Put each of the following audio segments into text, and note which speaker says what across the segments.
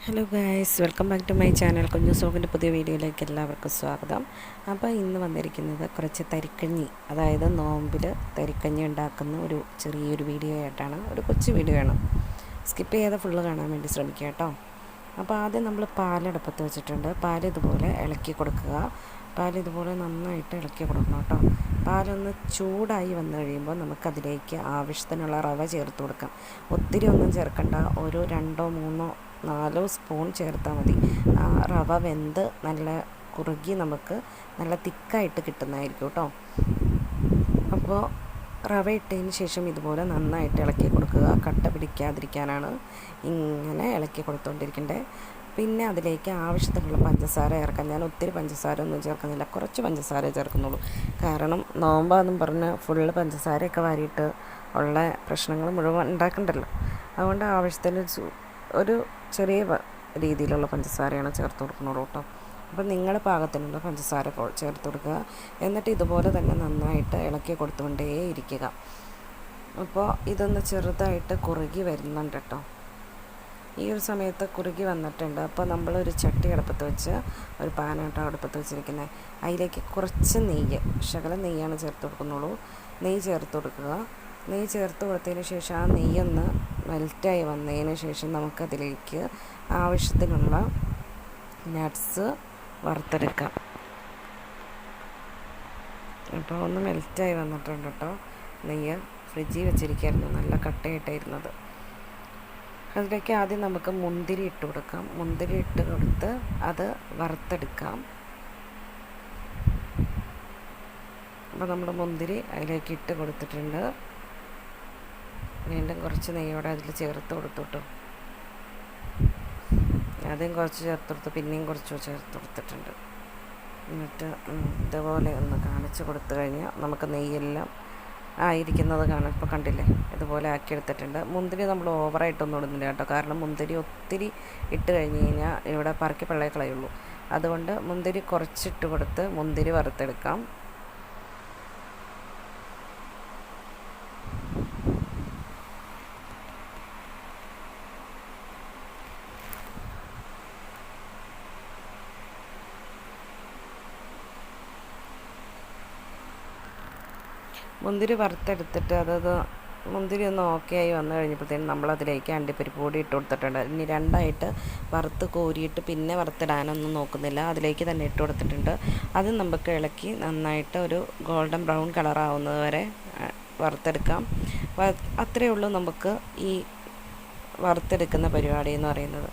Speaker 1: Hello guys, welcome back to my channel. കുഞ്ഞു സോക്കിൻ്റെ പുതിയ വീഡിയോയിലേക്ക് എല്ലാവർക്കും സ്വാഗതം. അപ്പോൾ ഇന്ന് വന്നിരിക്കുന്നത് കുറച്ച് തരിക്കഞ്ഞി, അതായത് നോമ്പിൽ തരിക്കഞ്ഞി ഉണ്ടാക്കുന്ന ഒരു ചെറിയൊരു വീഡിയോ ആയിട്ടാണ്. ഒരു കൊച്ചു വീഡിയോ ആണ്, സ്കിപ്പ് ചെയ്യാതെ ഫുള്ള് കാണാൻ വേണ്ടി ശ്രമിക്കുക കേട്ടോ. അപ്പോൾ ആദ്യം നമ്മൾ പാലടുപ്പത്ത് വെച്ചിട്ടുണ്ട്. പാൽ ഇതുപോലെ ഇളക്കി കൊടുക്കുക. പാൽ ഇതുപോലെ നന്നായിട്ട് ഇളക്കി കൊടുക്കണം കേട്ടോ. പാലൊന്ന് ചൂടായി വന്നു കഴിയുമ്പോൾ നമുക്കതിലേക്ക് ആവശ്യത്തിനുള്ള റവ ചേർത്ത് കൊടുക്കാം. ഒത്തിരി ഒന്നും ചേർക്കണ്ട, ഒരു 2-3-4 സ്പൂൺ ചേർത്താൽ മതി. ആ റവ വെന്ത് നല്ല കുറുകി നമുക്ക് നല്ല തിക്കായിട്ട് കിട്ടുന്നതായിരിക്കും കേട്ടോ. അപ്പോൾ റവ ഇട്ടതിന് ശേഷം ഇതുപോലെ നന്നായിട്ട് ഇളക്കി കൊടുക്കുക. കട്ട പിടിക്കാതിരിക്കാനാണ് ഇങ്ങനെ ഇളക്കി കൊടുത്തുകൊണ്ടിരിക്കേണ്ടത്. പിന്നെ അതിലേക്ക് ആവശ്യത്തിനുള്ള പഞ്ചസാര ചേർക്കാം. ഞാൻ ഒത്തിരി പഞ്ചസാര ഒന്നും ചേർക്കുന്നില്ല, കുറച്ച് പഞ്ചസാര ചേർക്കുന്നുള്ളൂ. കാരണം നോമ്പാന്നും പറഞ്ഞ് ഫുള്ള് പഞ്ചസാരയൊക്കെ വാരിയിട്ട് ഉള്ള പ്രശ്നങ്ങൾ മുഴുവൻ ഉണ്ടാക്കണ്ടല്ലോ. അതുകൊണ്ട് ആവശ്യത്തിന് ഒരു ചെറിയ രീതിയിലുള്ള പഞ്ചസാരയാണ് ചേർത്ത് കൊടുക്കുന്നുള്ളൂ കേട്ടോ. അപ്പം നിങ്ങൾ പാകത്തിനുള്ള പഞ്ചസാര ചേർത്ത് കൊടുക്കുക. എന്നിട്ട് ഇതുപോലെ തന്നെ നന്നായിട്ട് ഇളക്കി കൊടുത്തുകൊണ്ടേ ഇരിക്കുക. അപ്പോൾ ഇതൊന്ന് ചെറുതായിട്ട് കുറുകി വരുന്നുണ്ട് കേട്ടോ. ഈ ഒരു സമയത്ത് കുറുകി വന്നിട്ടുണ്ട്. അപ്പോൾ നമ്മളൊരു ചട്ടി അടുപ്പത്ത് വെച്ച്, ഒരു പാനാട്ടോ അടുപ്പത്ത് വെച്ചിരിക്കുന്നത്, അതിലേക്ക് കുറച്ച് നെയ്യ്, ശകലം നെയ്യാണ് ചേർത്ത് കൊടുക്കുന്നുള്ളൂ. നെയ്യ് ചേർത്ത് കൊടുക്കുക. നെയ്യ് ചേർത്ത് കൊടുത്തതിന് ശേഷം ആ നെയ്യൊന്ന് മെൽറ്റായി വന്നതിന് ശേഷം നമുക്കതിലേക്ക് ആവശ്യത്തിനുള്ള നട്ട്സ് വറുത്തെടുക്കാം. അപ്പോൾ ഒന്ന് മെൽറ്റായി വന്നിട്ടുണ്ട് കേട്ടോ. നെയ്യ് ഫ്രിഡ്ജിൽ വെച്ചിരിക്കുകയായിരുന്നു, നല്ല കട്ടയായിട്ടായിരുന്നത്. അതിലേക്ക് ആദ്യം നമുക്ക് മുന്തിരി ഇട്ട് കൊടുക്കാം. മുന്തിരി ഇട്ട് കൊടുത്ത് അത് വറുത്തെടുക്കാം. അപ്പോൾ നമ്മൾ മുന്തിരി അതിലേക്ക് ഇട്ട് കൊടുത്തിട്ടുണ്ട്. വീണ്ടും കുറച്ച് നെയ്യോടെ അതിൽ ചേർത്ത് കൊടുത്തു. ആദ്യം കുറച്ച് ചേർത്ത് കൊടുത്ത് പിന്നെയും കുറച്ച് ചേർത്ത് കൊടുത്തിട്ടുണ്ട്. എന്നിട്ട് ഇതുപോലെ ഒന്ന് കാണിച്ച് കൊടുത്തു കഴിഞ്ഞാൽ നമുക്ക് നെയ്യെല്ലാം ആയിരിക്കുന്നത് കാണാം. ഇപ്പോൾ കണ്ടില്ലേ, ഇതുപോലെ ആക്കിയെടുത്തിട്ടുണ്ട്. മുന്തിരി നമ്മൾ ഓവറായിട്ടൊന്നും ഇടുന്നില്ല കേട്ടോ. കാരണം മുന്തിരി ഒത്തിരി ഇട്ട് കഴിഞ്ഞ് കഴിഞ്ഞാൽ ഇവിടെ പറക്കി പിള്ളയെ കളയുള്ളൂ. അതുകൊണ്ട് മുന്തിരി കുറച്ചിട്ട് കൊടുത്ത് മുന്തിരി വറുത്തെടുക്കാം. മുന്തിരി വറുത്തെടുത്തിട്ട് മുന്തിരി ഒന്ന് ഓക്കെ ആയി വന്നു കഴിഞ്ഞപ്പോഴത്തേനും നമ്മളതിലേക്ക് അണ്ടിപ്പരിപ്പ് കൂടി ഇട്ട് കൊടുത്തിട്ടുണ്ട്. ഇനി രണ്ടായിട്ട് വറുത്ത് കോരിയിട്ട് പിന്നെ വറുത്തിടാനൊന്നും നോക്കുന്നില്ല, അതിലേക്ക് തന്നെ ഇട്ട് കൊടുത്തിട്ടുണ്ട്. അത് നമുക്ക് ഇളക്കി നന്നായിട്ട് ഒരു ഗോൾഡൻ ബ്രൗൺ കളറാവുന്നത് വരെ വറുത്തെടുക്കാം. അത്രയേ ഉള്ളൂ നമുക്ക് ഈ വറുത്തെടുക്കുന്ന പരിപാടി എന്ന് പറയുന്നത്.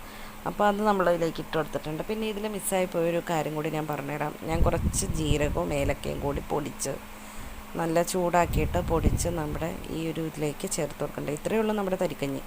Speaker 1: അപ്പോൾ അത് നമ്മളതിലേക്ക് ഇട്ട് കൊടുത്തിട്ടുണ്ട്. പിന്നെ ഇതിൽ മിസ്സായി പോയൊരു കാര്യം കൂടി ഞാൻ പറഞ്ഞുതരാം. ഞാൻ കുറച്ച് ജീരകവും ഏലക്കയും കൂടി പൊടിച്ച് നല്ല ചൂടാക്കിയിട്ട് പൊടിച്ച് നമ്മുടെ ഈ ഒരു ഇതിലേക്ക് ചേർത്ത് കൊടുക്കേണ്ടത്. ഇത്രയേ ഉള്ളൂ നമ്മുടെ തരിക്കഞ്ഞി.